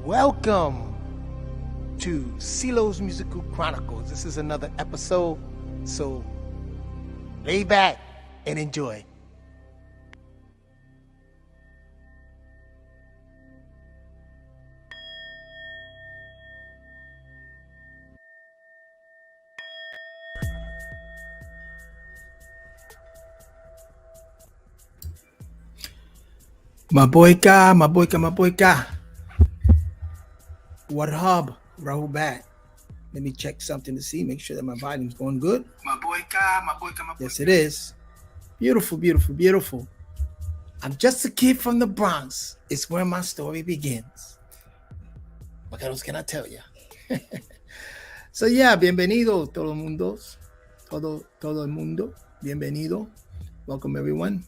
Welcome to CeeLo's Musical Chronicles. This is another episode, so lay back and enjoy. My boy Ka. What hub? Rahul back. Let me check something to see, make sure that my volume's going good. My boy Ka. Yes, it is. Beautiful. I'm just a kid from the Bronx. It's where my story begins. What else can I tell you? So yeah, bienvenido todo el mundo. Todo el mundo. Bienvenido. Welcome everyone.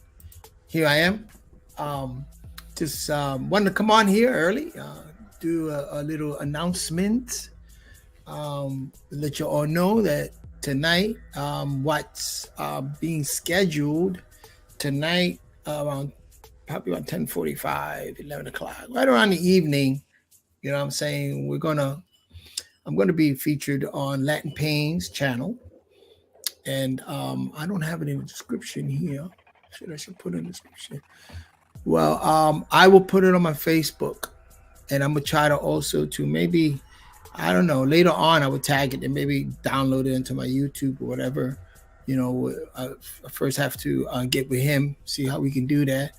Here I am. Just wanted to come on here early, do a little announcement, let you all know that tonight, what's being scheduled tonight around probably about 10:45, 11 o'clock, right around the evening. You know what I'm saying? I'm gonna be featured on Latin Pain's channel, and I don't have it in the description here. I should put it in the description. Well, I will put it on my Facebook, and I'm gonna try to also to maybe, I don't know, later on I would tag it and maybe download it into my YouTube or whatever. You know, I first have to get with him, see how we can do that,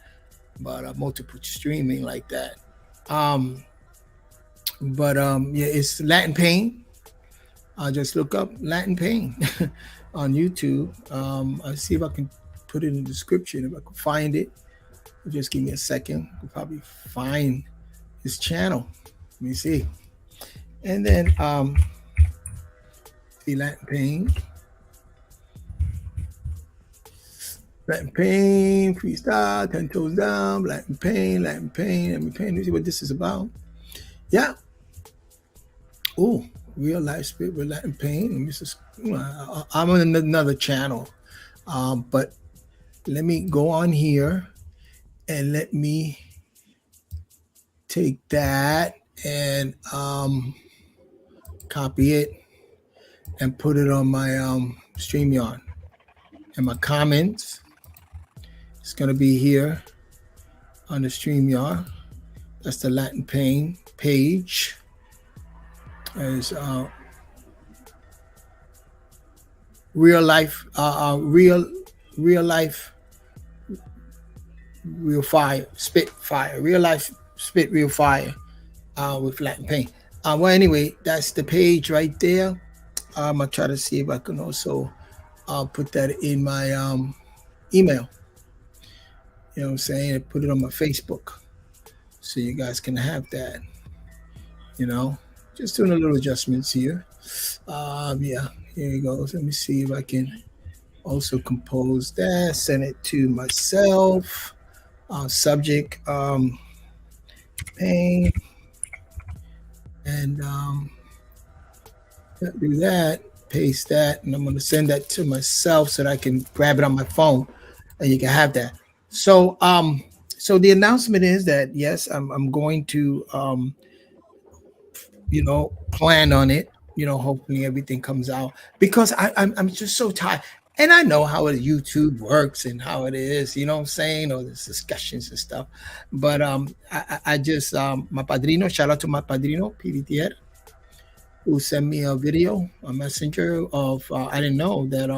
but multiple streaming like that. Yeah, it's Latin Pain. I'll just look up Latin Pain on YouTube. I'll see if I can put it in the description if I can find it. Just give me a second. I'll probably find his channel. Let me see. And then see Latin Pain. Latin Pain, freestyle, 10 toes down, Latin Pain. Let me see what this is about. Yeah. Oh, Real Life Spit with Latin Pain. I'm on another channel. But let me go on here. And let me take that and copy it and put it on my StreamYard. And my comments, it's going to be here on the StreamYard. That's the Latin Pain page. As real life real fire, spit fire, real life spit real fire with Latin Pain. Well, anyway, that's the page right there. I'm gonna try to see if I can also put that in my email. You know what I'm saying? And put it on my Facebook so you guys can have that. You know, just doing a little adjustments here. Yeah, here you go. Let me see if I can also compose that, send it to myself. Subject pain, and do that, paste that, and I'm going to send that to myself so that I can grab it on my phone and you can have that. So so the announcement is that yes, I'm going to plan on it. Hopefully everything comes out, because I'm just so tired. And I know how YouTube works and how it is, you know what I'm saying, all these discussions and stuff. But I just, my padrino, shout out to my padrino, PVTR, who sent me a video, a messenger of, I didn't know that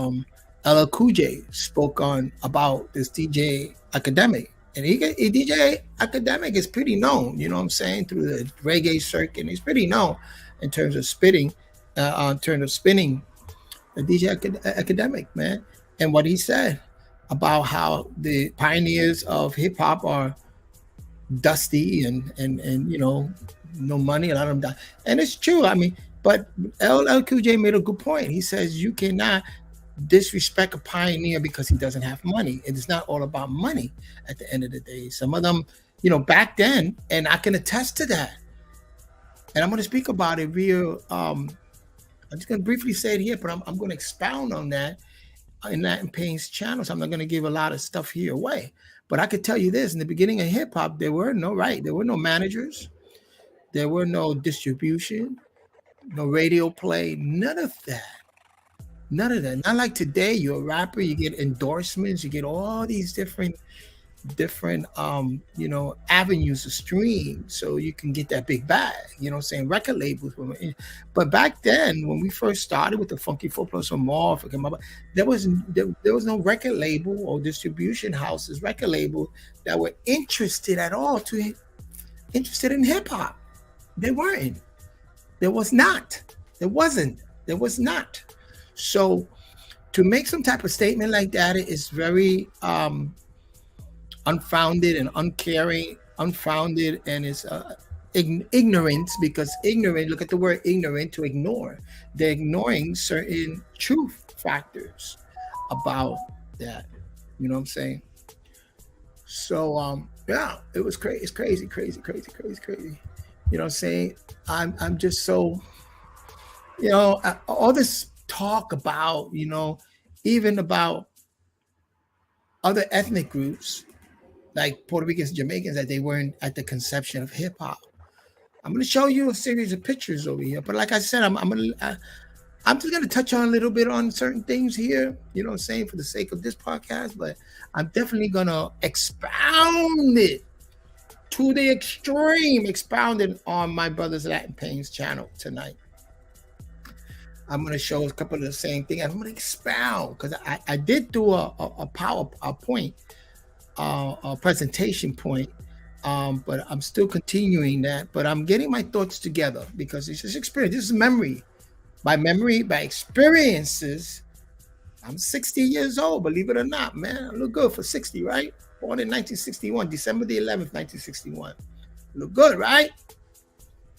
LL Cool J spoke on about this DJ Academic. And DJ Academic is pretty known, you know what I'm saying, through the reggae circuit. He's pretty known in terms of spinning, the DJ Academic, man. And what he said about how the pioneers of hip hop are dusty and no money, a lot of them die. And it's true. I mean, but LL Cool J made a good point. He says you cannot disrespect a pioneer because he doesn't have money. It is not all about money at the end of the day. Some of them, back then, and I can attest to that. And I'm going to speak about it real. I'm just going to briefly say it here, but I'm going to expound on that in Latin Pain's channel. So I'm not going to give a lot of stuff here away. But I could tell you this: in the beginning of hip hop, there were no managers. There were no distribution, no radio play, none of that. None of that. Not like today. You're a rapper, you get endorsements, you get all these different avenues of stream, so you can get that big bag, saying, record labels. But back then, when we first started with the Funky 4 Plus or more, there was no record label or distribution houses, record label, that were interested at all interested in hip-hop. They weren't. There was not. So to make some type of statement like that is very unfounded and unfounded, and it's ignorance, because ignorant, look at the word ignorant, to ignore. They're ignoring certain truth factors about that. You know what I'm saying? So yeah, it was crazy. It's crazy. You know what I'm saying? I'm just so, all this talk about, even about other ethnic groups like Puerto Ricans, Jamaicans, that they weren't at the conception of hip hop. I'm going to show you a series of pictures over here, but like I said, I'm just going to touch on a little bit on certain things here, you know what I'm saying, for the sake of this podcast, but I'm definitely going to expound it to the extreme, expounded on my Brothers Latin Pains channel tonight. I'm going to show a couple of the same things. I'm going to expound, because I did do a PowerPoint, a presentation point, but I'm still continuing that. But I'm getting my thoughts together, because it's just experience. This is memory, by experiences. I'm 60 years old, believe it or not, man. I look good for 60, right? Born in 1961, December the 11th, 1961. Look good, right?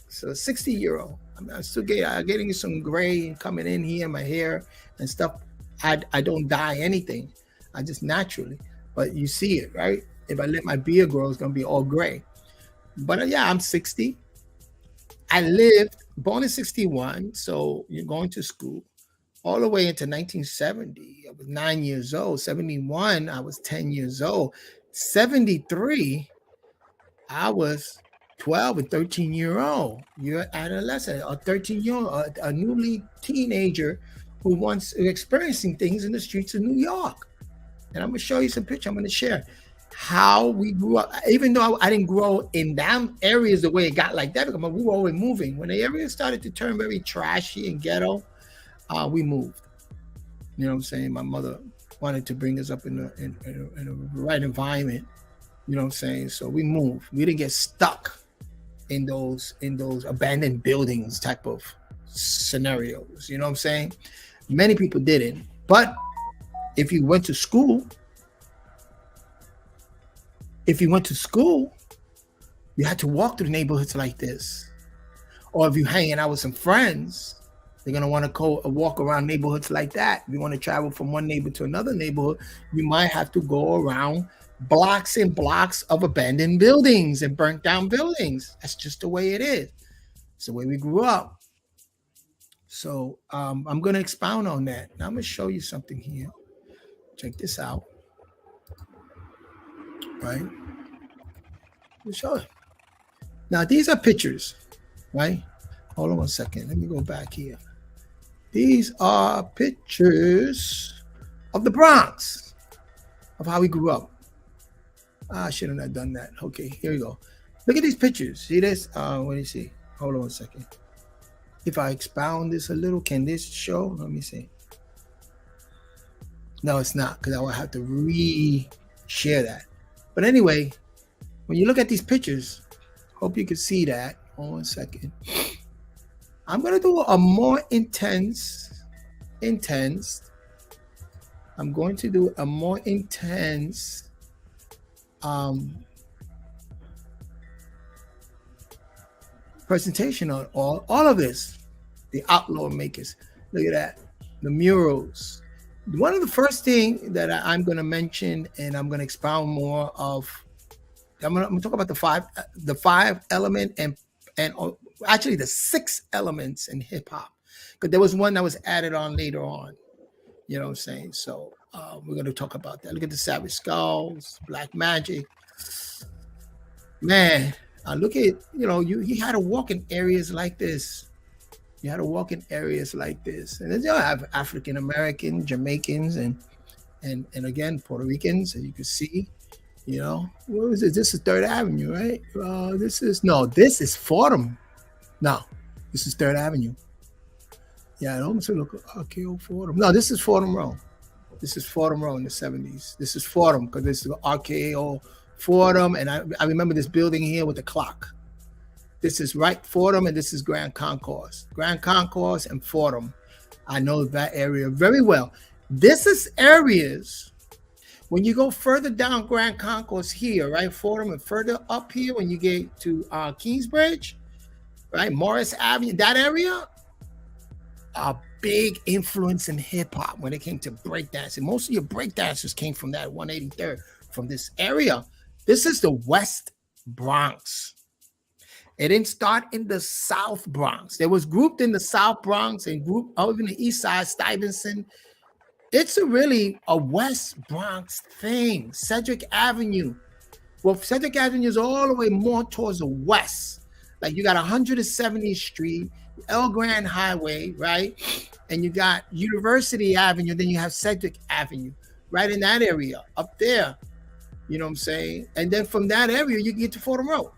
So 60-year-old. I'm still getting some gray coming in here, my hair and stuff. I don't dye anything. I just naturally. But you see it, right? If I let my beard grow, it's going to be all gray. But yeah, I'm 60. I lived, born in 61, so you're going to school, all the way into 1970. I was 9 years old. 71, I was 10 years old. 73, I was 12 and 13-year-old. You're adolescent, a 13-year-old, a newly teenager who wants experiencing things in the streets of New York. And I'm going to show you some pictures. I'm going to share how we grew up. Even though I didn't grow in them areas the way it got like that, because we were always moving. When the area started to turn very trashy and ghetto, we moved. You know what I'm saying? My mother wanted to bring us up in a right environment. You know what I'm saying? So we moved. We didn't get stuck in those abandoned buildings type of scenarios. You know what I'm saying? Many people didn't. But if you went to school, you had to walk through neighborhoods like this. Or if you're hanging out with some friends, they're going to want to go walk around neighborhoods like that. If you want to travel from one neighborhood to another neighborhood, you might have to go around blocks and blocks of abandoned buildings and burnt down buildings. That's just the way it is. It's the way we grew up. So I'm going to expound on that. Now I'm going to show you something here. Check this out. Right? Let me show you. Now these are pictures, right? Hold on 1 second. Let me go back here. These are pictures of the Bronx, of how we grew up. I shouldn't have done that. Okay, here we go. Look at these pictures. See this? What do you see? Hold on 1 second. If I expound this a little, can this show? Let me see. No, it's not, because I will have to re-share that. But anyway, when you look at these pictures, hope you can see that. Hold on 1 second. I'm going to do a more intense. I'm going to do a more intense presentation on all of this. The Outlaw Makers. Look at that. The murals. One of the first things that I'm going to mention, and I'm going to expound more of, I'm going to talk about the five element and actually the 6 elements in hip hop, because there was one that was added on later on. You know what I'm saying? So we're going to talk about that. Look at the Savage Skulls, Black Magic. Man, Look at, you had to walk in areas like this. You had to walk in areas like this. And then you have African American, Jamaicans, and again, Puerto Ricans, as you can see. What is it? This is Third Avenue, right? This is Fordham. No, this is Third Avenue. Yeah, I almost look RKO Fordham. No, this is Fordham Road. This is Fordham Road in the 70s. This is Fordham because this is RKO Fordham. And I remember this building here with the clock. This is right Fordham, and this is Grand Concourse. Grand Concourse and Fordham. I know that area very well. This is areas. When you go further down Grand Concourse here, right, Fordham, and further up here when you get to Kingsbridge, right, Morris Avenue, that area, a big influence in hip hop when it came to breakdancing. Most of your breakdancers came from that 183rd, from this area. This is the West Bronx. It didn't start in the South Bronx. There was grouped in the South Bronx and grouped over in the East Side, Stuyvesant. It's really a West Bronx thing. Cedric Avenue. Well, Cedric Avenue is all the way more towards the west. Like you got 170th Street, El Grand Highway, right? And you got University Avenue. Then you have Cedric Avenue, right in that area up there. You know what I'm saying? And then from that area, you get to Fordham Road.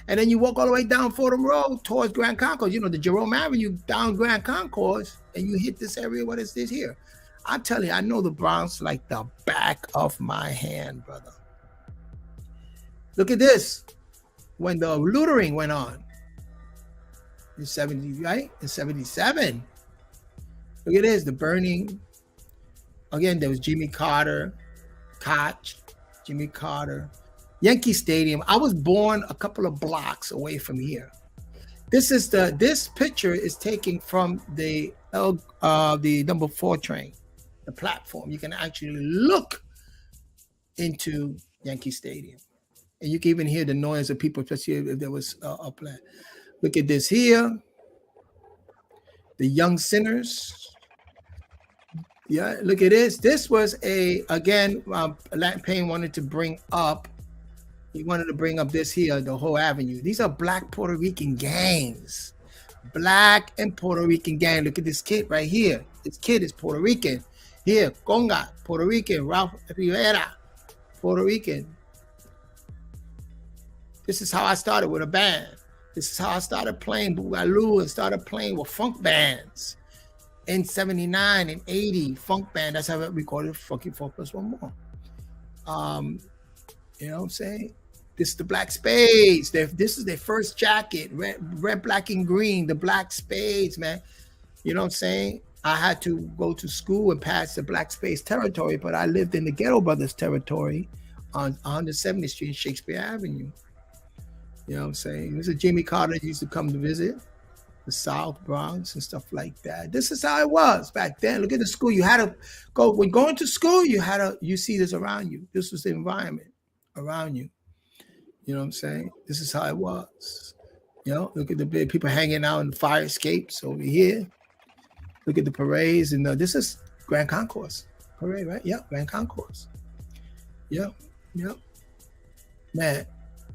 And then you walk all the way down Fordham Road towards Grand Concourse, the Jerome Avenue down Grand Concourse, and you hit this area. What is this here? I tell you, I know the Bronx like the back of my hand, brother. Look at this. When the lootering went on in 70, right? In 77. Look at this, the burning. Again, there was Jimmy Carter, Koch, Jimmy Carter. Yankee Stadium. I was born a couple of blocks away from here. This picture is taken from the number 4 train, the platform. You can actually look into Yankee Stadium, and you can even hear the noise of people, especially if there was a plan. Look at this here, the Young Sinners. Yeah, look at this. This was Latin Payne wanted to bring up. He wanted to bring up this here, the whole avenue. These are Black Puerto Rican gangs. Black and Puerto Rican gang. Look at this kid right here. This kid is Puerto Rican. Here, Conga, Puerto Rican. Ralph Rivera, Puerto Rican. This is how I started with a band. This is how I started playing Boogaloo and started playing with funk bands. In 79 and 80, funk band. That's how I recorded Funky 4+1 More. You know what I'm saying? This is the Black Spades. This is their first jacket, red, black, and green, the Black Spades, man. You know what I'm saying? I had to go to school and pass the Black Spades territory, but I lived in the Ghetto Brothers territory on 170th Street and Shakespeare Avenue. You know what I'm saying? This is Jimmy Carter used to come to visit the South Bronx and stuff like that. This is how it was back then. Look at the school. You had to go, when going to school, you see this around you. This was the environment around you. You know what I'm saying? This is how it was. Look at the big people hanging out in the fire escapes over here. Look at the parades. And this is Grand Concourse parade, right? Yeah, Grand Concourse. Yep. Man,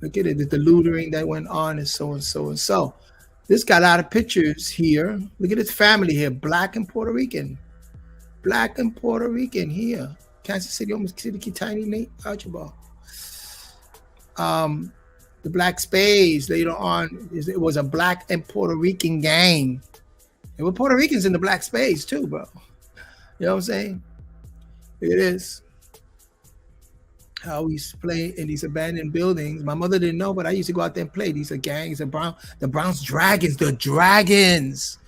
look at it. The lootering that went on and so and so and so. This got a lot of pictures here. Look at this family here. Black and Puerto Rican. Black and Puerto Rican here. Kansas City, almost City, Tiny Nate Archibald. The Black Spades later on, it was a Black and Puerto Rican gang. There were Puerto Ricans in the Black Spades too, bro. You know what I'm saying? It is. How we used to play in these abandoned buildings. My mother didn't know, but I used to go out there and play. These are gangs, the Browns Dragons, the Dragons.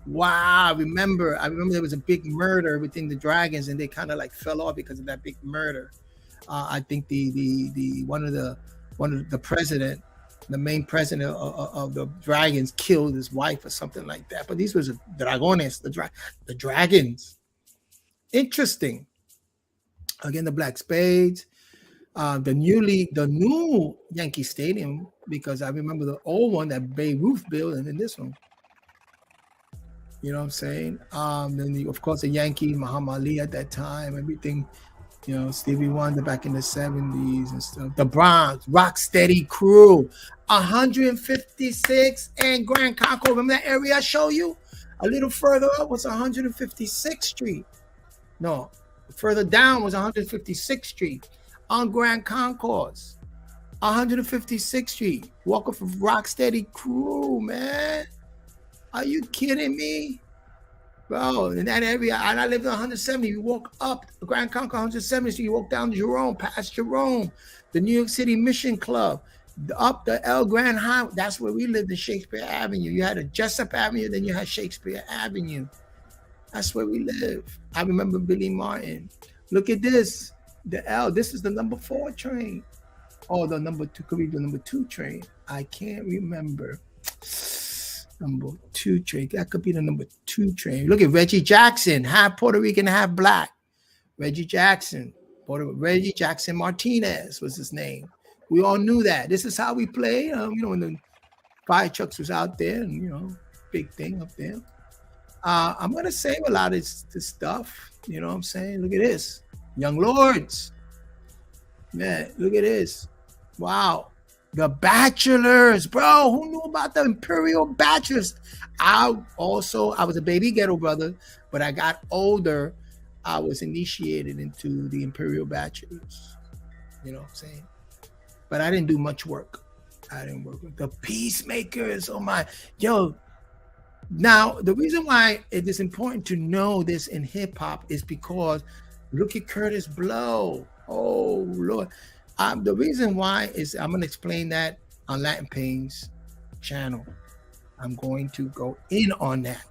Wow, I remember there was a big murder within the Dragons, and they kind of like fell off because of that big murder. I think the one of the president, the main president of the Dragons, killed his wife or something like that. But these was Dragones, the Dragons. Interesting. Again, the Black Spades, the new Yankee Stadium, because I remember the old one that Babe Ruth built, and then this one. You know what I'm saying? Then of course the Yankees, Muhammad Ali at that time, everything. You know, Stevie Wonder back in the 70s and stuff. The Bronx, Rocksteady Crew, 156 and Grand Concourse. Remember that area I showed you? A little further up was 156th Street. No, further down was 156th Street on Grand Concourse. 156th Street. Walking for Rocksteady Crew, man. Are you kidding me? Bro, in that area, and I lived on 170. You walk up Grand Concourse 170th Street, you walk down Jerome, past Jerome, the New York City Mission Club, up the El Grand Highway. That's where we lived in Shakespeare Avenue. You had a Jessup Avenue, then you had Shakespeare Avenue. That's where we live. I remember Billy Martin. Look at this. The L. This is the number 4 train. Oh, the number 2 could be the number 2 train. I can't remember. Number 2 train. That could be the number 2 train. Look at Reggie Jackson, half Puerto Rican, half black. Reggie Jackson. Reggie Jackson Martinez was his name. We all knew that. This is how we play. You know, when the fire trucks was out there, and you know, big thing up there. I'm gonna save a lot of this stuff. You know what I'm saying? Look at this. Young Lords. Man, look at this. Wow. The Bachelors, bro. Who knew about the Imperial Bachelors? I was a baby ghetto brother, but I got older. I was initiated into the Imperial Bachelors. You know what I'm saying? But I didn't do much work. I didn't work with the Peacemakers. Oh my, yo. Now, the reason why it is important to know this in hip hop is because look at Curtis Blow. Oh Lord. The reason why is I'm going to explain that on Latin Pain's channel. I'm going to go in on that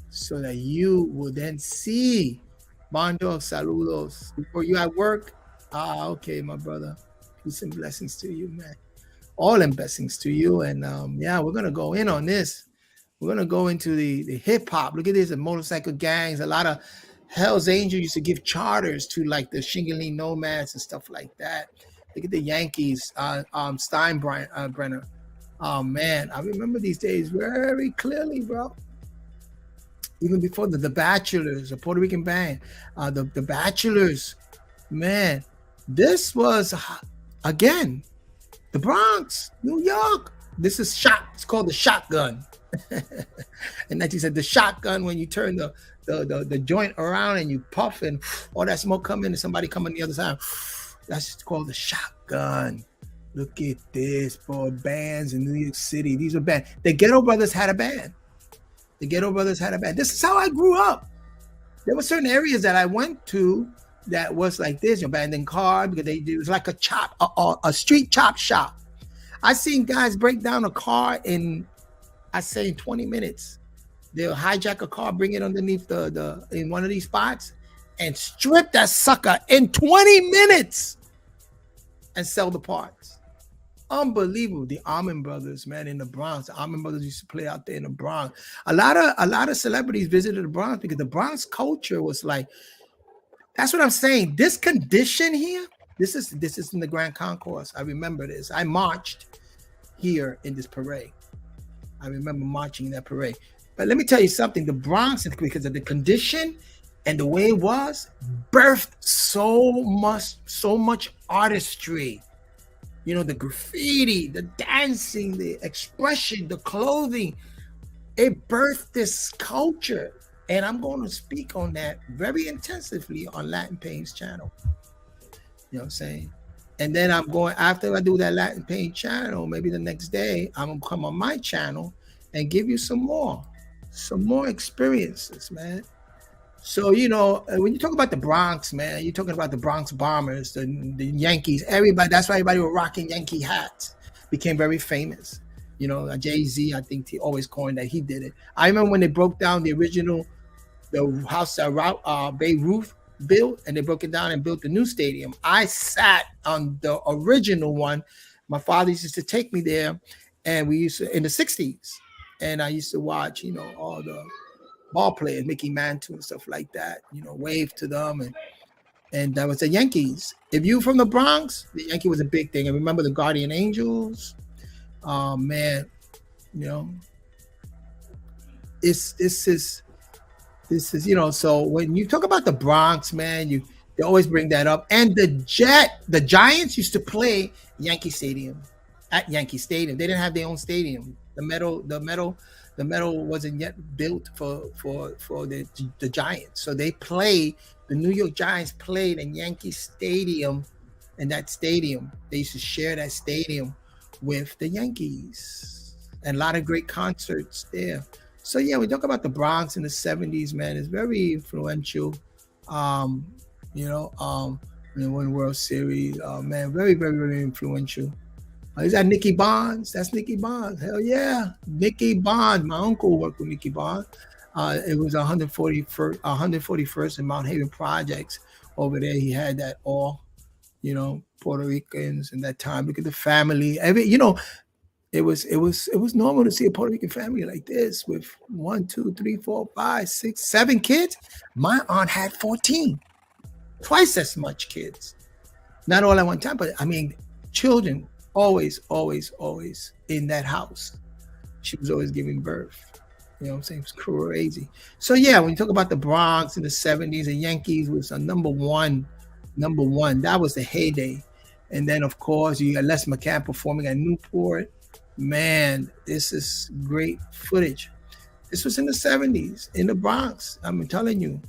so that you will then see. Bonjour, saludos. Before you at work? Okay, my brother. Peace and blessings to you, man. All and blessings to you. And yeah, we're going to go in on this. We're going to go into the hip hop. Look at this, the motorcycle gangs. A lot of Hell's Angels used to give charters to like the Shingaling Nomads and stuff like that. Look at the Yankees, Steinbrenner. Oh man, I remember these days very clearly, bro. Even before the Bachelors, a Puerto Rican band, the Bachelors, man. This was again the Bronx, New York. This is shot. It's called the shotgun. And that you said the shotgun when you turn the joint around and you puff and all that smoke come in and somebody come on the other side. That's called the shotgun. Look at this, boy. Bands in New York City. These are bands. The Ghetto Brothers had a band. This is how I grew up. There were certain areas that I went to that was like this, abandoned car, because it was like a street chop shop. I seen guys break down a car in 20 minutes. They'll hijack a car, bring it underneath in one of these spots, and strip that sucker in 20 minutes and sell the parts. Unbelievable. The Allman Brothers, man, in the Bronx. The Allman Brothers used to play out there in the Bronx. A lot of celebrities visited the Bronx because the Bronx culture was like, that's what I'm saying. This condition here, this is in the Grand Concourse. I remember this. I marched here in this parade. I remember marching in that parade. But let me tell you something. The Bronx, because of the condition and the way it was, birthed so much artistry. You know, the graffiti, the dancing, the expression, the clothing. It birthed this culture. And I'm going to speak on that very intensively on Latin Pain's channel. You know what I'm saying? And then after I do that Latin Pain channel, maybe the next day, I'm going to come on my channel and give you some more experiences, man. So, you know, when you talk about the Bronx, man, you're talking about the Bronx Bombers, the Yankees, everybody. That's why everybody were rocking Yankee hats. Became very famous. You know, Jay-Z, I think he always coined that. He did it. I remember when they broke down the house that Babe Ruth built, and they broke it down and built the new stadium. I sat on the original one. My father used to take me there, and we used to, in the 60s, and I used to watch, you know, all the ball players, Mickey Mantle and stuff like that, you know, wave to them. And that was the Yankees. If you from the Bronx, the Yankee was a big thing. And remember the Guardian Angels? Man, you know, this is, you know, so when you talk about the Bronx, man, They always bring that up. And the Giants used to play Yankee Stadium at Yankee Stadium. They didn't have their own stadium. The metal wasn't yet built for the Giants. So the New York Giants played in Yankee Stadium. In that stadium, they used to share that stadium with the Yankees, and a lot of great concerts there. So yeah, we talk about the Bronx in the 70s, man. It's very influential. Um, they won World Series. Man, very, very, very influential. Is that Nicky Bonds? That's Nicky Bonds. Hell yeah. Nicky Bonds. My uncle worked with Nicky Bonds. It was 141st in Mount Haven Projects. Over there, he had that all, Puerto Ricans in that time. Look at the family. It was normal to see a Puerto Rican family like this with 1, 2, 3, 4, 5, 6, 7 kids. My aunt had 14, twice as much kids. Not all at one time, but I mean, children always in that house. She was always giving birth. You know what I'm saying? It's crazy. So yeah, when you talk about the Bronx in the 70s, the Yankees was a number one. That was the heyday. And then of course you got Les McCann performing at Newport. Man, this is great footage. This was in the 70s in the Bronx. I'm telling you,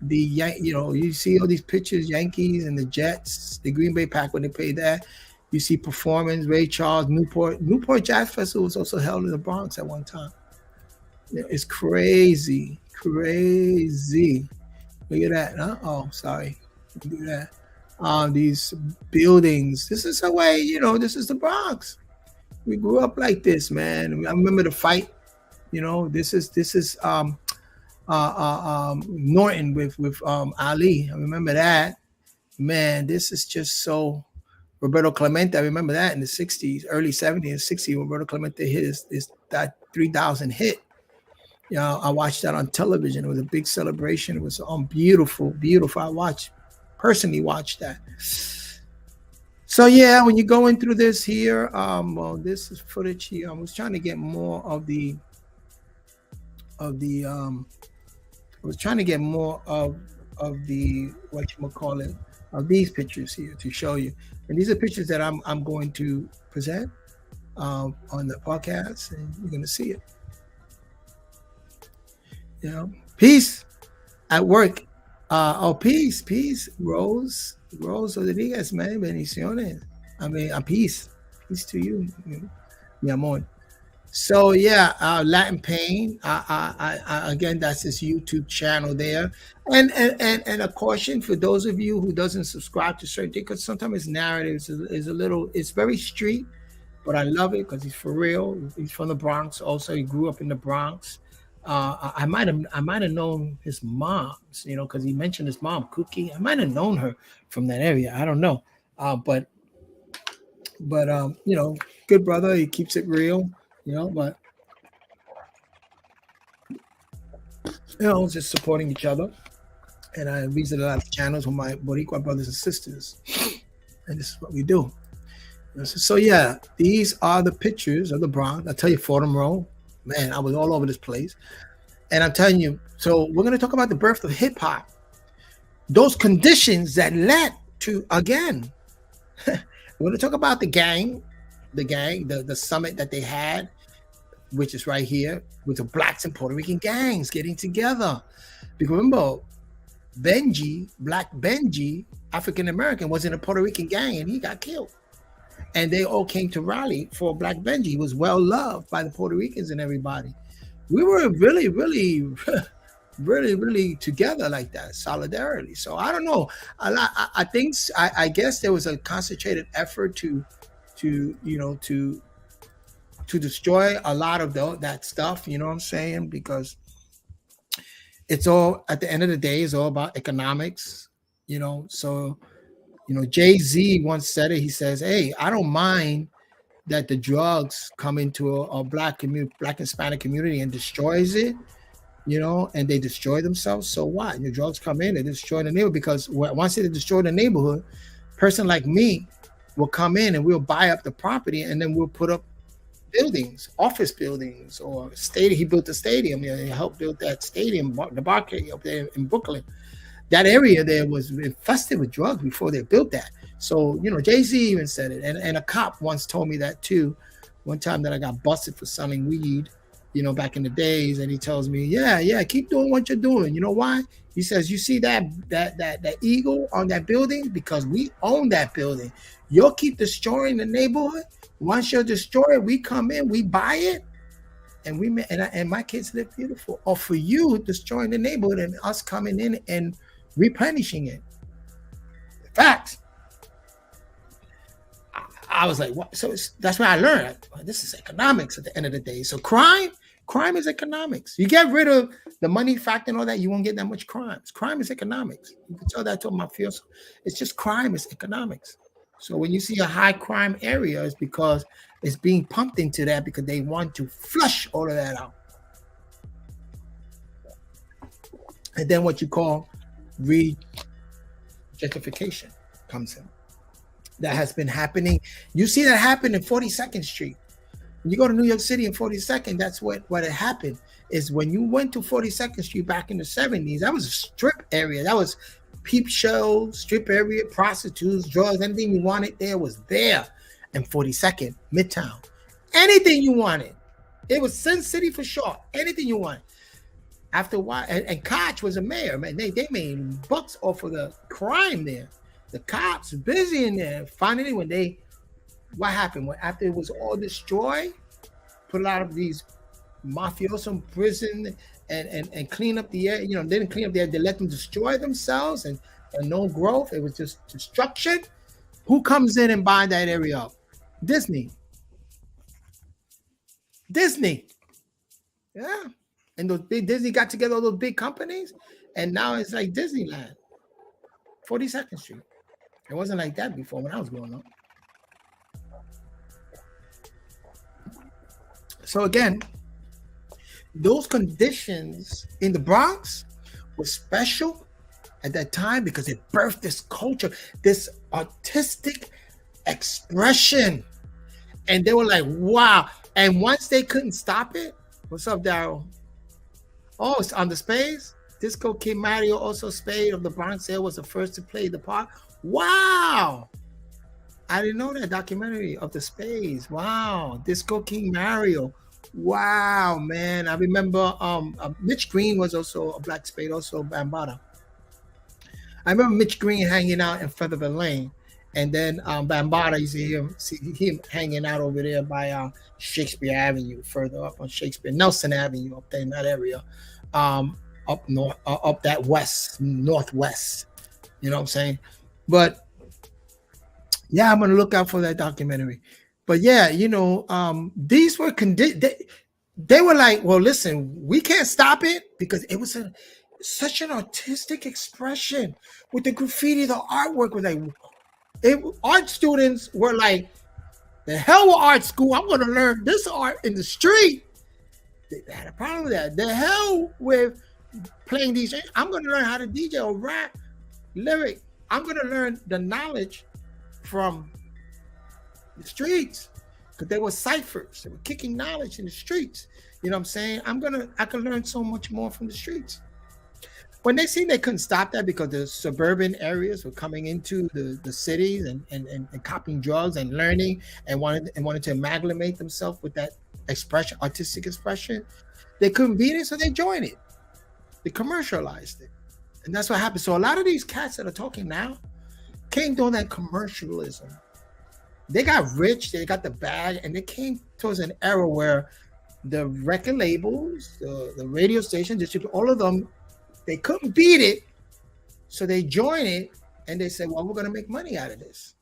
you see all these pictures, Yankees and the Jets, the Green Bay Pack when they played that. You see performance, Ray Charles, Newport Jazz Festival was also held in the Bronx at one time. It's crazy. Look at that. Oh, sorry. Do that. These buildings. This is the way, this is the Bronx. We grew up like this, man. I remember the fight. This is Norton with Ali. I remember that. Man, this is just so. Roberto Clemente, I remember that in the 60s, early 70s, 60s. Roberto Clemente hit that 3,000 hit. I watched that on television. It was a big celebration. It was beautiful. I personally watched that. So yeah, when you're going through this here, this is footage here. I was trying to get more of the whatchamacallit, of these pictures here to show you. And these are pictures that I'm going to present on the podcast, and you're going to see it. Peace at work. Peace. Rose Rodriguez, man. Bendiciones. I mean, peace to you, mi amor. So yeah, Latin Pain. Again, that's his YouTube channel there. And a caution for those of you who doesn't subscribe to certain things, because sometimes his narrative is a little. It's very street, but I love it because he's for real. He's from the Bronx. Also, he grew up in the Bronx. I might have known his moms, because he mentioned his mom, Cookie. I might have known her from that area. I don't know, but good brother. He keeps it real. But just supporting each other. And I visit a lot of channels with my Boricua brothers and sisters, and this is what we do. So yeah, these are the pictures of the Bronx. I tell you, Fordham Row, man, I was all over this place, and I'm telling you. So we're going to talk about the birth of hip hop, those conditions that led to, again, we're going to talk about the summit that they had, which is right here, with the blacks and Puerto Rican gangs getting together. Because remember, Black Benji, African American, was in a Puerto Rican gang and he got killed. And they all came to rally for Black Benji. He was well loved by the Puerto Ricans and everybody. We were really, really, really, really together like that, solidarity. So I don't know. I guess there was a concentrated effort to destroy a lot of that stuff, you know what I'm saying? Because it's all, at the end of the day, it's all about economics, So, Jay-Z once said it. He says, hey, I don't mind that the drugs come into a Black Hispanic community and destroys it, and they destroy themselves. So what? Your drugs come in and destroy the neighborhood, because once they destroy the neighborhood, a person like me will come in and we'll buy up the property, and then we'll put up buildings, office buildings, or stadium. He built the stadium. He helped build that stadium, the Barcade up there in Brooklyn. that area there was infested with drugs before they built that. So, Jay-Z even said it. And a cop once told me that too. One time that I got busted for selling weed, back in the days. And he tells me, yeah, keep doing what you're doing. You know why? He says, you see that eagle on that building? Because we own that building. You'll keep destroying the neighborhood. Once you destroy it, we come in, we buy it, and my kids live beautiful. Or for you destroying the neighborhood and us coming in and replenishing it. Fact. I was like, what? So that's where I learned. This is economics at the end of the day. So crime is economics. You get rid of the money factor and all that, you won't get that much crimes. Crime is economics. You can tell that to my mafioso. It's just crime is economics. So when you see a high crime area, it's because it's being pumped into that because they want to flush all of that out. And then what you call gentrification comes in. That has been happening. You see that happen in 42nd Street. When you go to New York City in 42nd, that's what had happened. Is when you went to 42nd Street back in the 70s, that was a strip area. That was peep show, strip area, prostitutes, drugs, anything you wanted there was there in 42nd, Midtown. Anything you wanted. It was Sin City for short. Anything you wanted. After a while, and Koch was a mayor, man. They made bucks off of the crime there. The cops busy in there. Finally, what happened? After it was all destroyed, put a lot of these mafiosos in prison and clean up the air. They didn't clean up the air. They let them destroy themselves and no growth. It was just destruction. Who comes in and buy that area up? Disney. Yeah. And those big Disney got together all those big companies, and now it's like Disneyland. 42nd Street. It wasn't like that before when I was growing up. So again, those conditions in the Bronx were special at that time because it birthed this culture, this artistic expression. And they were like, wow. And once they couldn't stop it, what's up, Daryl? Oh, it's on the Spades. Disco King Mario, also Spade of the Bronx Air, was the first to play the part. Wow. I didn't know that documentary of the Spades. Wow. Disco King Mario. Wow, man. I remember Mitch Green was also a black Spade, also Bambaataa. I remember Mitch Green hanging out in Featherville Lane. And then Bambaataa, you see him hanging out over there by Shakespeare Avenue, further up on Shakespeare, Nelson Avenue, up there in that area. Up north, up that northwest. You know what I'm saying? But yeah, I'm gonna look out for that documentary. But yeah, these were they were like, well, listen, we can't stop it because it was such an artistic expression with the graffiti, the artwork was like, art students were like, the hell with art school, I'm gonna learn this art in the street. They had a problem with that. The hell with playing these. I'm going to learn how to DJ or rap, lyric. I'm going to learn the knowledge from the streets because they were ciphers. They were kicking knowledge in the streets. You know what I'm saying? I can learn so much more from the streets. When they seen they couldn't stop that because the suburban areas were coming into the cities and copying drugs and learning and wanted to amalgamate themselves with that expression, artistic expression, they couldn't beat it, so they joined it. They commercialized it. And that's what happened. So a lot of these cats that are talking now came during that commercialism. They got rich, they got the bag, and they came towards an era where the record labels, the radio stations, all of them, they couldn't beat it. So they joined it and they said, well, we're going to make money out of this.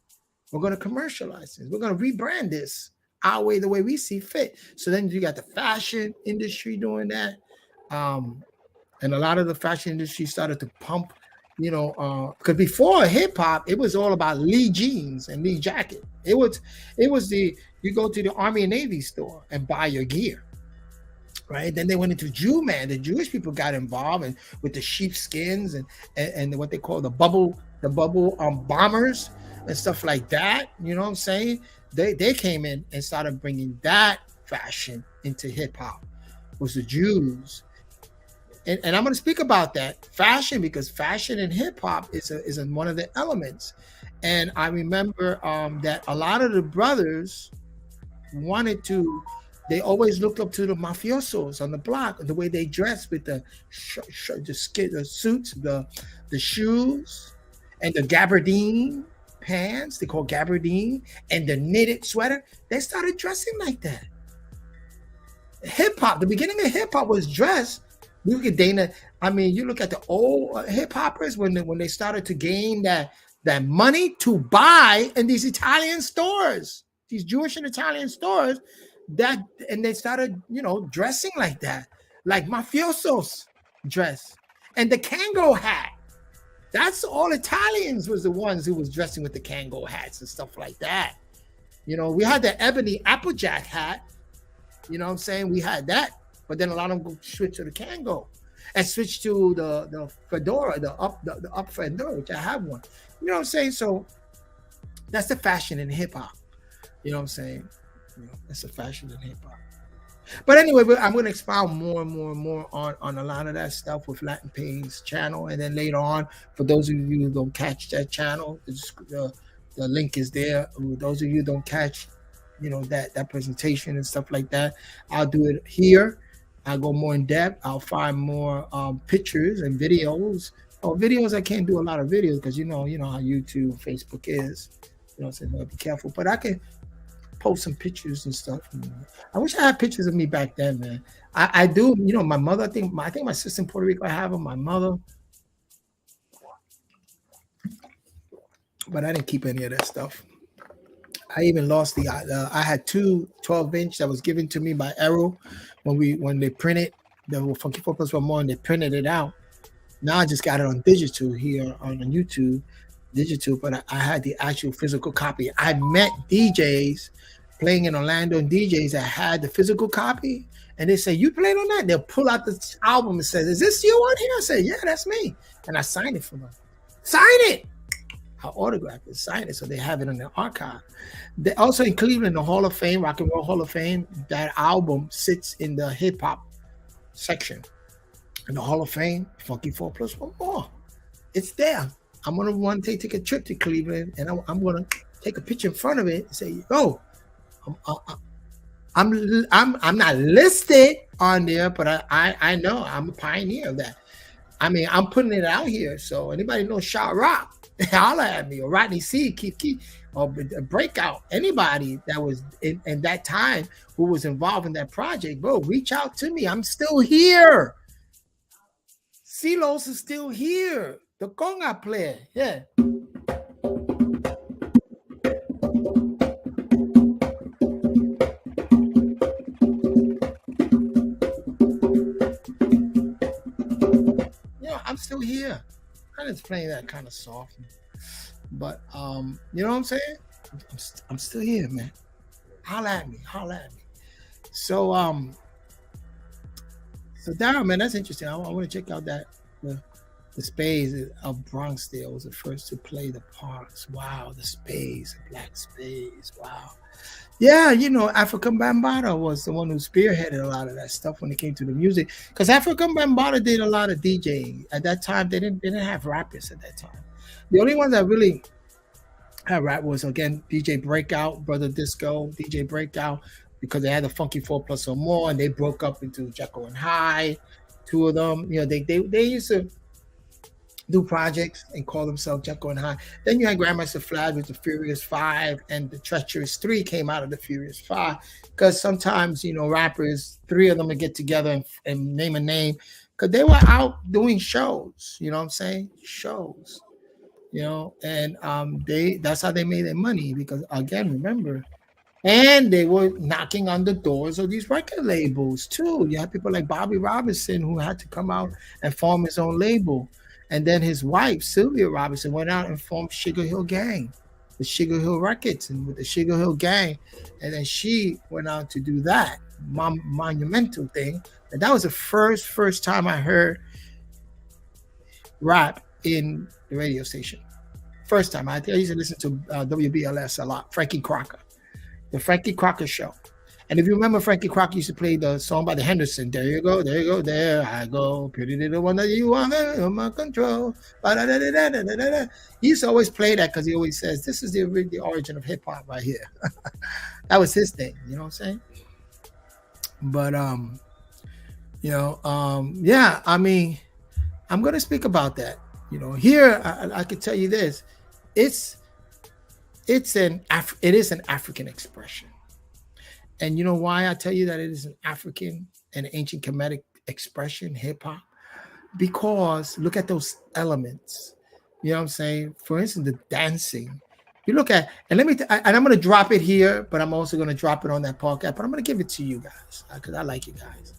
We're going to commercialize this. We're going to rebrand this our way, the way we see fit. So then you got the fashion industry doing that. And a lot of the fashion industry started to pump, because before hip hop, it was all about Lee jeans and Lee jacket. It was you go to the Army and Navy store and buy your gear, right? Then they went into Jew man. The Jewish people got involved and with the sheepskins and what they call the bubble bombers and stuff like that. You know what I'm saying? They came in and started bringing that fashion into hip hop. Was the Jews. and I'm going to speak about that fashion, because fashion in hip hop is one of the elements. And I remember that a lot of the brothers wanted to. They always looked up to the mafiosos on the block, the way they dressed with the suits, the shoes, and the gabardine pants. They call gabardine, and the knitted sweater. They started dressing like that. Hip hop, the beginning of hip hop was dress. Look at Dana. I mean, you look at the old hip hoppers when they started to gain that money to buy in these Italian stores, these Jewish and Italian stores, and they started, dressing like that, like mafiosos dress, and the Kango hat. That's all Italians was the ones who was dressing with the Kango hats and stuff like that. We had the ebony Applejack hat. You know what I'm saying? We had that, but then a lot of them go switch to the Kango and switch to the fedora, the up fedora, which I have one. You know what I'm saying? So that's the fashion in hip hop. You know what I'm saying? That's the fashion in hip hop. But anyway, I'm going to expound more and more and more on a lot of that stuff with Latin Pain's channel. And then later on, for those of you who don't catch that channel, the link is there. For those of you who don't catch, that presentation and stuff like that, I'll do it here. I'll go more in depth. I'll find more pictures and videos. Videos, I can't do a lot of videos because you know how YouTube, Facebook is. So you gotta be careful. But I can post some pictures and stuff. I wish I had pictures of me back then, man. I do. My mother. I think my sister in Puerto Rico. I have them. My mother, but I didn't keep any of that stuff. I even lost I had 2 12-inch that was given to me by Arrow when they printed the Funky 4 Plus 1 more, and they printed it out. Now I just got it on digital here on YouTube, but I had the actual physical copy. I met DJs playing in Orlando, and DJs that had the physical copy, and they say, "You played on that?" They'll pull out the album and say, "Is this you on here?" I say, "Yeah, that's me," and I signed it for them. Sign it. I autographed it, signed it, so they have it in their archive. They also in Cleveland, the Hall of Fame, Rock and Roll Hall of Fame, that album sits in the hip hop section. In the Hall of Fame, Funky 4 Plus 1 more. It's there. I'm gonna take a trip to Cleveland, and I'm gonna take a picture in front of it and say, "Oh, I'm not listed on there, but I know I'm a pioneer of that. I mean, I'm putting it out here. So anybody know Shot Rock, holler at me, or Rodney C, Keith, or Breakout, anybody that was in that time who was involved in that project, bro, reach out to me. I'm still here. Silos is still here. The conga player, yeah." I'm still here. I'm just playing that kind of soft, but you know what I'm saying? I'm still here, man. Holla at me. So Daryl, man, that's interesting. I want to check out that the Spades of Bronxdale was the first to play the parts. Wow, the Spades, the Black Spades. Wow. Yeah, African Bambaataa was the one who spearheaded a lot of that stuff when it came to the music. Because African Bambaataa did a lot of DJing. At that time, they didn't have rappers at that time. The only ones that really had rap was, again, DJ Breakout, Brother Disco, DJ Breakout, because they had the Funky 4 Plus 1 more, and they broke up into Jekyll and Hyde. 2 of them, they used to do projects and call themselves Jekyll and Hyde. Then you had Grandmaster Flash with the Furious 5, and the Treacherous 3 came out of the Furious 5. Because sometimes, rappers, 3 of them would get together and name a name, because they were out doing shows. You know what I'm saying? Shows. And that's how they made their money. Because again, remember, and they were knocking on the doors of these record labels too. You had people like Bobby Robinson who had to come out and form his own label. And then his wife, Sylvia Robinson, went out and formed Sugar Hill Gang, the Sugar Hill Records, and with the Sugar Hill Gang. And then she went out to do that monumental thing. And that was the first time I heard rap in the radio station. First time. I used to listen to WBLS a lot, Frankie Crocker, the Frankie Crocker Show. And if you remember, Frankie Crocker used to play the song by the Henderson. There you go, there you go, there I go. Pretty little one that you want under my control. Ba-da-da-da-da-da-da-da. He used to always play that because he always says, this is the origin of hip hop right here. That was his thing, you know what I'm saying? But yeah, I mean, I'm gonna speak about that. You know, here I could tell you this: it is an African expression, and you know why I tell you that it is an African and ancient Kemetic expression, hip hop, because look at those elements. You know what I'm saying? For instance, the dancing. You look at, and and I'm going to drop it here, but I'm also going to drop it on that podcast. But I'm going to give it to you guys because I like you guys.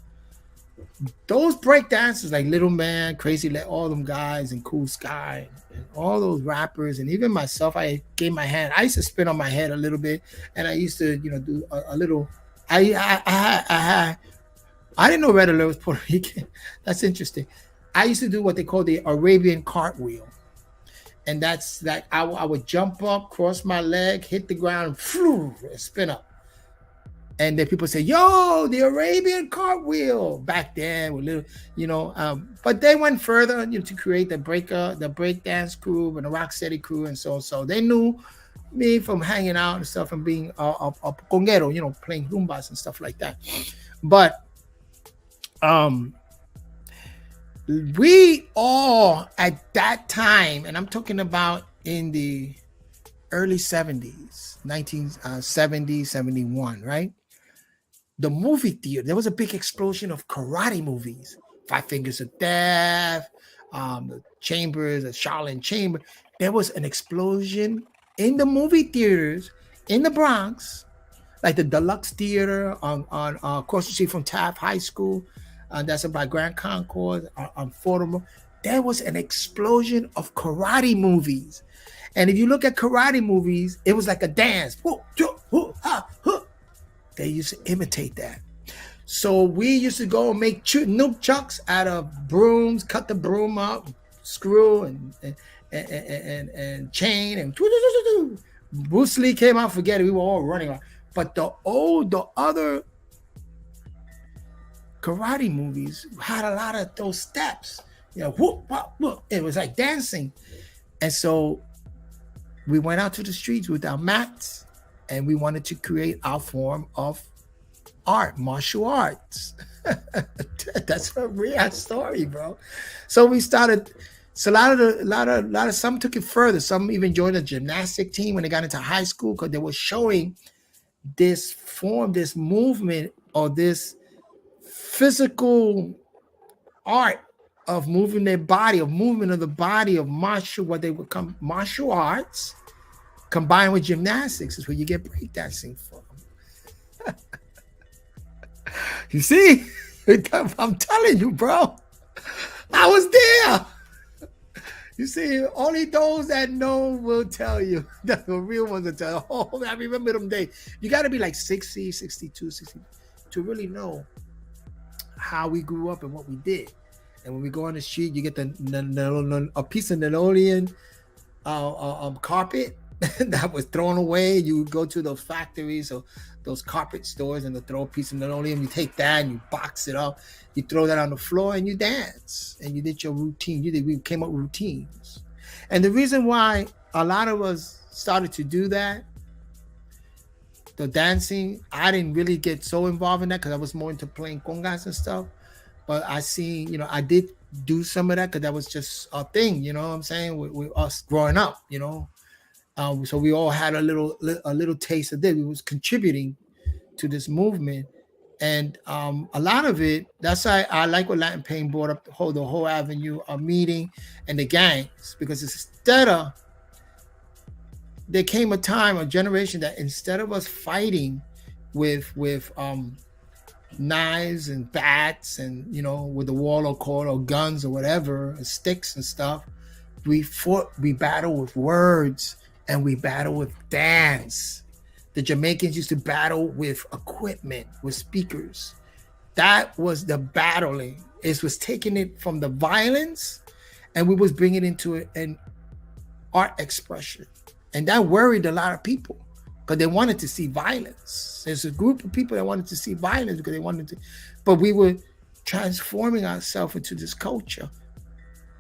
Those break dancers like Little Man, Crazy, all them guys, and Cool Sky, and all those rappers, and even myself, I gave my hand. I used to spin on my head a little bit, and I used to, do a little. I didn't know Red Alert was Puerto Rican. That's interesting. I used to do what they call the Arabian cartwheel. And that's like I would jump up, cross my leg, hit the ground, and spin up. And then people say, "Yo, the Arabian cartwheel!" Back then, with little, but they went further, to create the break dance crew and the Rocksteady crew, and so they knew me from hanging out and stuff and being a conguero, playing rumbas and stuff like that. But we all at that time, and I'm talking about in the early 70s, 1970, 71, right? The movie theater, there was a big explosion of karate movies. Five Fingers of Death, the Chambers, the Shaolin Chamber. There was an explosion in the movie theaters in the Bronx, like the Deluxe Theater on across the street from Taft High School. That's by Grand Concourse on Fordham. There was an explosion of karate movies. And if you look at karate movies, it was like a dance. They used to imitate that. So we used to go and make nook chucks out of brooms, cut the broom up, screw and chain. And Bruce Lee came out, forget it, we were all running around. But the other karate movies had a lot of those steps, whoop, whoop, whoop. It was like dancing. And so we went out to the streets with our mats and we wanted to create our form of art, martial arts. That's a real story, bro. So we started. So a lot of some took it further. Some even joined a gymnastic team when they got into high school because they were showing this form, this movement, or this physical art of moving their body, of movement of the body, of what they would come martial arts combined with gymnastics is where you get breakdancing from. You see, I'm telling you, bro, I was there. You see, only those that know will tell you. The real ones will tell you. Oh, I remember them days. You got to be like 60, 62, 60 to really know how we grew up and what we did. And when we go on the street, you get a piece of linoleum carpet that was thrown away. You go to those factories or those carpet stores and they throw a piece of linoleum. You take that and you box it up. You throw that on the floor and you dance. And you did your routine. We came up with routines. And the reason why a lot of us started to do that, the dancing, I didn't really get so involved in that because I was more into playing congas and stuff. But I see, I did do some of that because that was just a thing, you know what I'm saying, with us growing up, so we all had a little taste of this. We was contributing to this movement. And a lot of it, that's why I like what Latin Pain brought up, the whole avenue of meeting and the gangs, because there came a time, a generation that instead of us fighting with knives and bats and with the wall or cord or guns or whatever, sticks and stuff, we battled with words and we battled with dance. The Jamaicans used to battle with equipment, with speakers. That was the battling. It was taking it from the violence and we was bringing it into an art expression. And that worried a lot of people. because they wanted to see violence. There's a group of people that wanted to see violence because they wanted to, but we were transforming ourselves into this culture.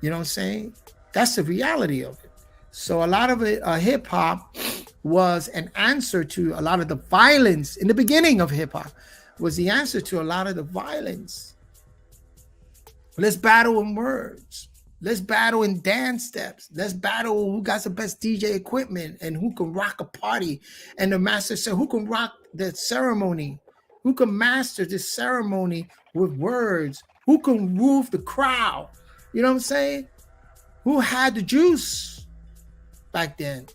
You know what I'm saying? That's the reality of it. So a lot of it, hip hop was an answer to a lot of the violence in the beginning of hip hop. Was the answer to a lot of the violence. Let's battle in words. Let's battle in dance steps. Let's battle who got the best DJ equipment and who can rock a party. And the master said, who can rock the ceremony? Who can master this ceremony with words? Who can move the crowd? You know what I'm saying? Who had the juice back then?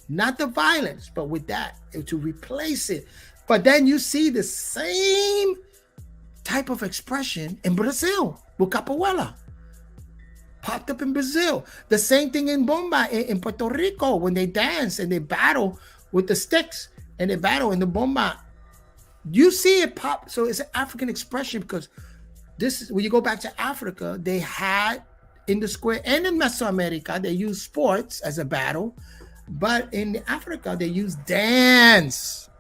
Not the violence, but with that, to replace it. But then you see the same type of expression in Brazil with capoeira. Popped up in Brazil. The same thing in bomba in Puerto Rico when they dance and they battle with the sticks and they battle in the bomba. You see it pop. So it's an African expression because this is when you go back to Africa, they had in the square and in Mesoamerica, they use sports as a battle. But in Africa, they use dance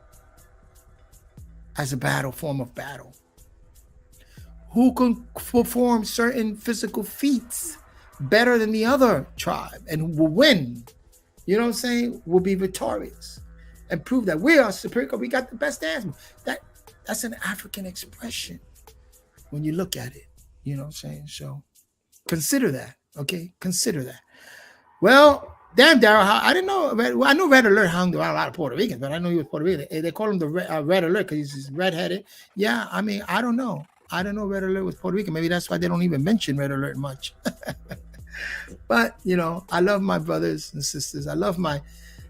as a battle, form of battle. Who can perform certain physical feats better than the other tribe and will win? You know what I'm saying? Will be victorious and prove that we are superior. We got the best dance. That's an African expression when you look at it. You know what I'm saying? So consider that. Okay, consider that. Well, damn, Daryl, I didn't know. Well, I know Red Alert hung around a lot of Puerto Ricans, but I know he was Puerto Rican. They call him the Red Alert because he's redheaded. Yeah, I mean, I don't know. I don't know Red Alert was Puerto Rican. Maybe that's why they don't even mention Red Alert much. But, you know, I love my brothers and sisters. I love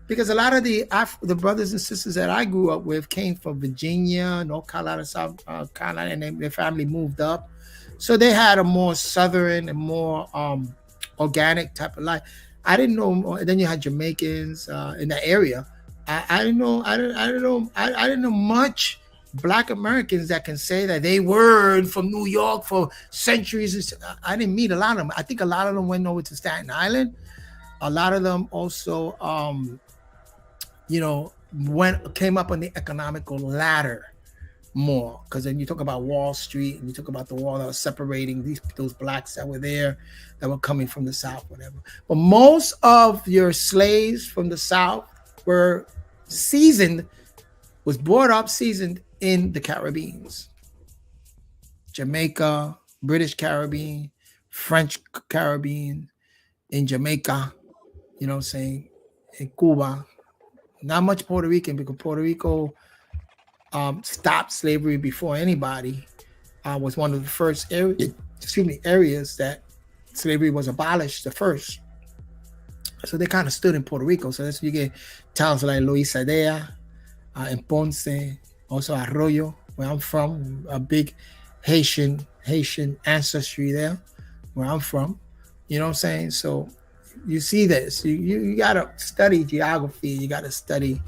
because a lot of the brothers and sisters that I grew up with came from Virginia, North Carolina, South Carolina, and their family moved up. So they had a more Southern and more organic type of life. I didn't know. And then you had Jamaicans in that area. I didn't know. I didn't know much Black Americans that can say that they were from New York for centuries. I didn't meet a lot of them. I think a lot of them went over to Staten Island. A lot of them also, came up on the economical ladder more. Because then you talk about Wall Street and you talk about the wall that was separating those blacks that were there, that were coming from the South, whatever. But most of your slaves from the South were brought up seasoned in the Caribbean. Jamaica, British Caribbean, French Caribbean, in Jamaica, you know what I'm saying, in Cuba. Not much Puerto Rican because Puerto Rico stopped slavery before anybody. Was one of the first areas that slavery was abolished the first. So they kind of stood in Puerto Rico. So that's you get towns like Loisadea, in Ponce, also Arroyo, where I'm from, a big Haitian ancestry there, where I'm from. You know what I'm saying? So you see this. You got to study geography. You got to study,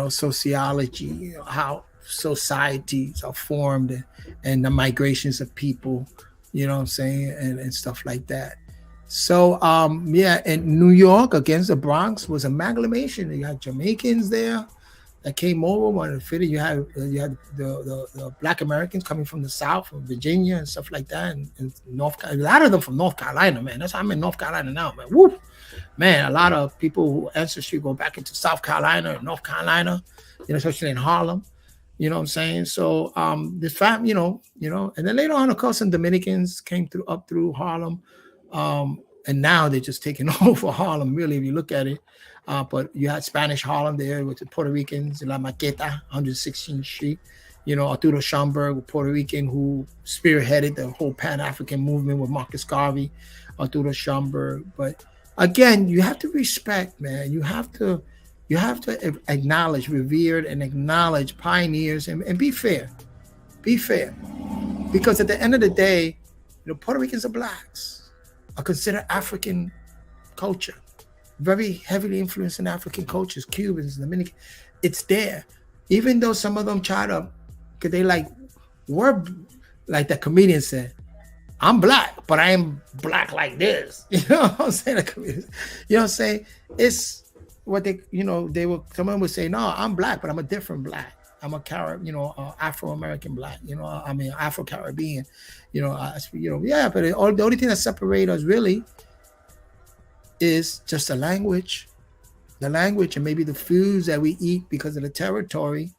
sociology, how societies are formed and the migrations of people, you know what I'm saying, and stuff like that. So, and New York against the Bronx was amalgamation. You had Jamaicans there that came over, wanted to fit it. You had the Black Americans coming from the South, from Virginia and stuff like that, and North Carolina. A lot of them from North Carolina, man. That's how I'm in North Carolina now, man. Woo, man. A lot of people who ancestry go back into South Carolina and North Carolina, especially in Harlem. You know what I'm saying? So this family, and then later on, of course, some Dominicans came up through Harlem. And now they're just taking over Harlem, really, if you look at it. But you had Spanish Harlem there with the Puerto Ricans, La Maqueta, 116th Street. Arturo Schomburg, a Puerto Rican who spearheaded the whole Pan-African movement with Marcus Garvey, Arturo Schomburg. But again, you have to respect, man. You have to acknowledge, revered and acknowledge pioneers and be fair. Be fair. Because at the end of the day, Puerto Ricans are blacks. Are considered African culture, very heavily influenced in African cultures, Cubans, Dominicans. It's there. Even though some of them try to, because they we're like the comedian said, I'm black, but I am black like this. You know what I'm saying? You know what I'm saying? what they, they were, someone would say, no, I'm black, but I'm a different black. I'm a Afro-American black, I mean, Afro-Caribbean, yeah, but the only thing that separates us really is just the language, and maybe the foods that we eat because of the territory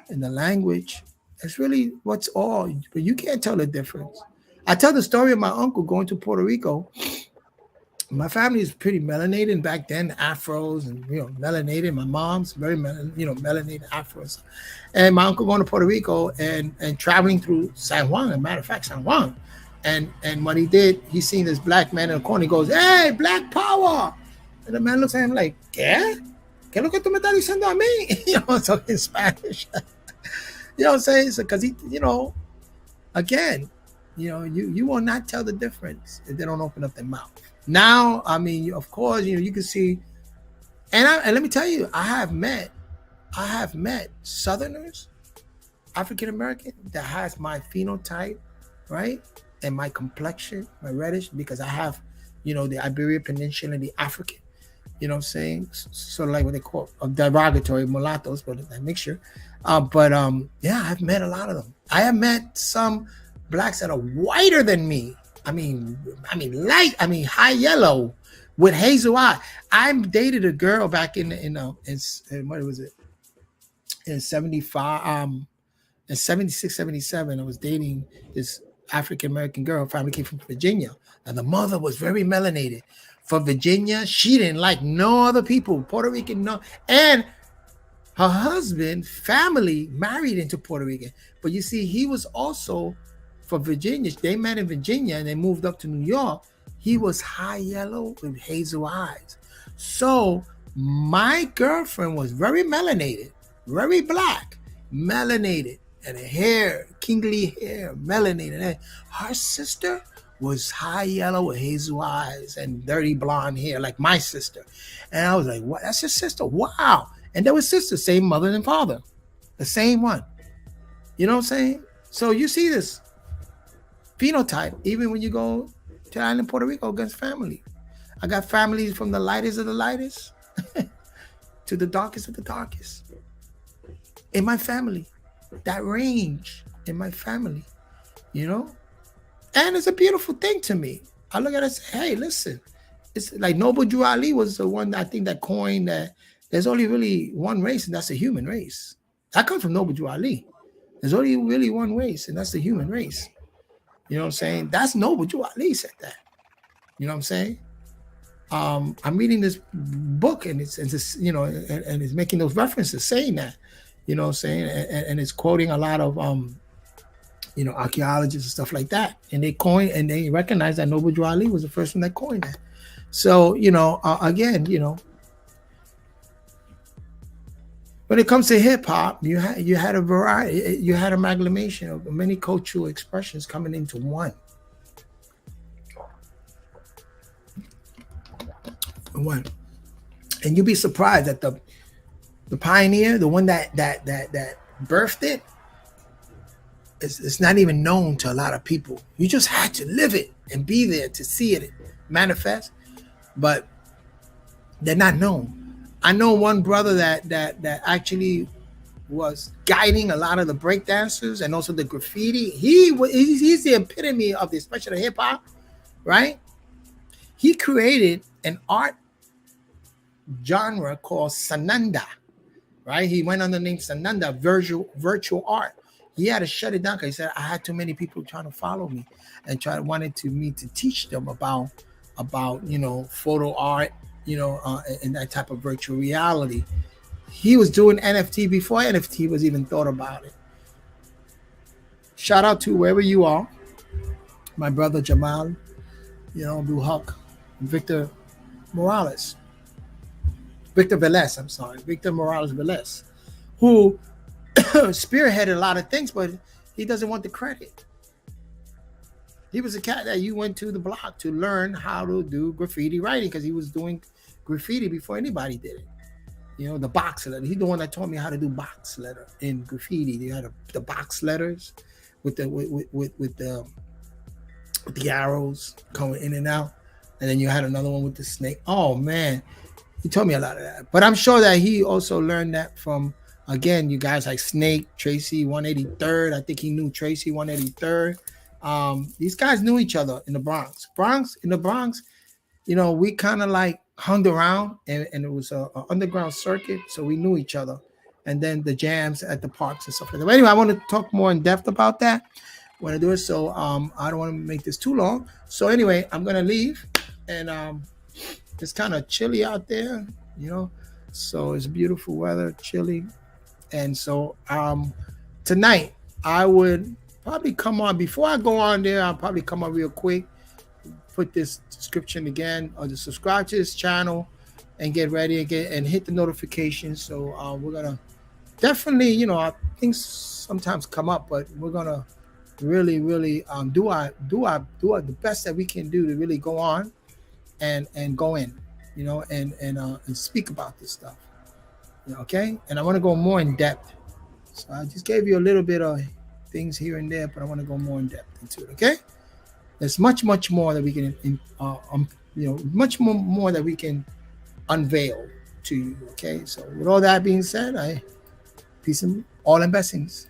and the language. That's really what's all, but you can't tell the difference. I tell the story of my uncle going to Puerto Rico. My family is pretty melanated back then, afros and melanated. My mom's very melanated afros, and my uncle going to Puerto Rico and traveling through San Juan. As a matter of fact, San Juan, and what he did, he seen this black man in the corner. He goes, "Hey, black power!" And the man looks at him like, "¿Qué? ¿Qué es lo que tú me estás diciendo a mí?" Talking Spanish. You know what I'm saying? So, because he, again, you will not tell the difference if they don't open up their mouth. Now, I mean, of course, you can see, and let me tell you, I have met Southerners, African American, that has my phenotype, right, and my complexion, my reddish, because I have, the Iberian Peninsula and the African, you know what I'm saying, sort of like what they call derogatory mulattoes, but that mixture. Yeah, I've met a lot of them. I have met some blacks that are whiter than me. I mean, light. I mean, high yellow with hazel eye. I dated a girl back in what was it? In 75, in 76, 77. I was dating this African American girl. Family came from Virginia, and the mother was very melanated. From Virginia, she didn't like no other people. Puerto Rican, no, and her husband, family married into Puerto Rican. But you see, he was also from Virginia. They met in Virginia and they moved up to New York. He was high yellow with hazel eyes. So my girlfriend was very melanated, very black, melanated, and hair, kingly hair, melanated. And her sister was high yellow with hazel eyes and dirty blonde hair, like my sister. And I was like, what? That's your sister? Wow. And they were sisters, same mother and father, the same one. You know what I'm saying? So you see this phenotype, even when you go to island Puerto Rico against family. I got families from the lightest of the lightest to the darkest of the darkest in my family. That range in my family, and it's a beautiful thing to me. I look at it and say, hey, listen, it's like Noble Drew Ali was the one, I think, that coined that there's only really one race, and that's the human race. That comes from Noble Drew Ali. There's only really one race, and that's the human race. You know what I'm saying? That's Noble Drew Ali said that. You know what I'm saying? I'm reading this book, and it's and it's making those references, saying that. You know what I'm saying? And it's quoting a lot of archaeologists and stuff like that. And they recognize that Noble Drew Ali was the first one that coined that. So, again, when it comes to hip hop, you had a variety, you had amalgamation of many cultural expressions coming into one. And you'd be surprised that the pioneer, the one that birthed it, it's not even known to a lot of people. You just had to live it and be there to see it manifest, but they're not known. I know one brother that actually was guiding a lot of the breakdancers and also the graffiti. He's the epitome of the expression of hip hop, right? He created an art genre called Sananda, right? He went under the name Sananda, virtual art. He had to shut it down because he said, I had too many people trying to follow me and wanted me to teach them about photo art, and that type of virtual reality. He was doing NFT before NFT was even thought about it. Shout out to wherever you are, my brother Jamal, Abdul Haq, Victor Morales, Victor Morales Velez, who spearheaded a lot of things, but he doesn't want the credit. He was a cat that you went to the block to learn how to do graffiti writing because he was doing graffiti before anybody did it. The box letter. He's the one that taught me how to do box letter in graffiti. You had the box letters with the arrows going in and out, and then you had another one with the snake. Oh man, He told me a lot of that. But I'm sure that he also learned that from, again, you guys like Snake, Tracy 183rd. I think he knew Tracy 183rd. These guys knew each other in the Bronx. In the Bronx, you know, we kind of like hung around, and it was a underground circuit, so we knew each other. And then the jams at the parks and stuff like that. But anyway, I want to talk more in depth about that when I do it. So I don't want to make this too long. So anyway, I'm gonna leave, and it's kind of chilly out there, you know. So it's beautiful weather, chilly, and so tonight I would probably come on. Before I go on there, I'll probably come on real quick, put this description again, or to subscribe to this channel and get ready again and hit the notifications. So we're gonna definitely, you know, things sometimes come up, but we're gonna really do the best that we can do to really go on and go in, you know, and speak about this stuff, you know, okay. And I want to go more in depth, so I just gave you a little bit of things here and there, but I want to go more in depth into it. Okay, there's much more that we can you know, much more that we can unveil to you. Okay, so with all that being said, peace and all and blessings.